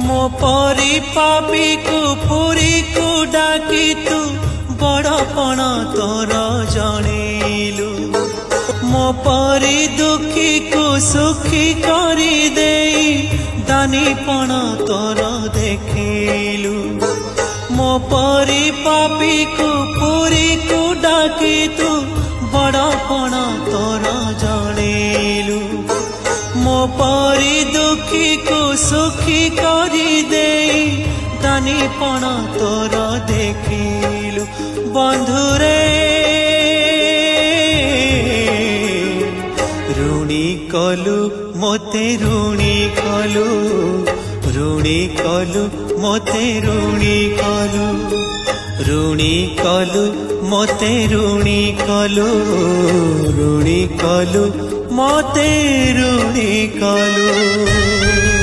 मो परी पापी को पुरी को डाकी तू बड़पण तोर जणेलु मो परी दुखी को सुखी करी दे दानीपण तोर देखिलु मो परी पापी को पुरी को डाकी तू बड़पण तोर जणेलु मो परी दुखी को सुखी करी दे दानीपण तोर देखिलु बंधुरे ऋणी कलु मोते ऋणी कलु ऋणी कलु मोते ऋणी कलु ऋणी कलु मोते ऋणी कलु ऋणी कलु मोते ऋणी कलु।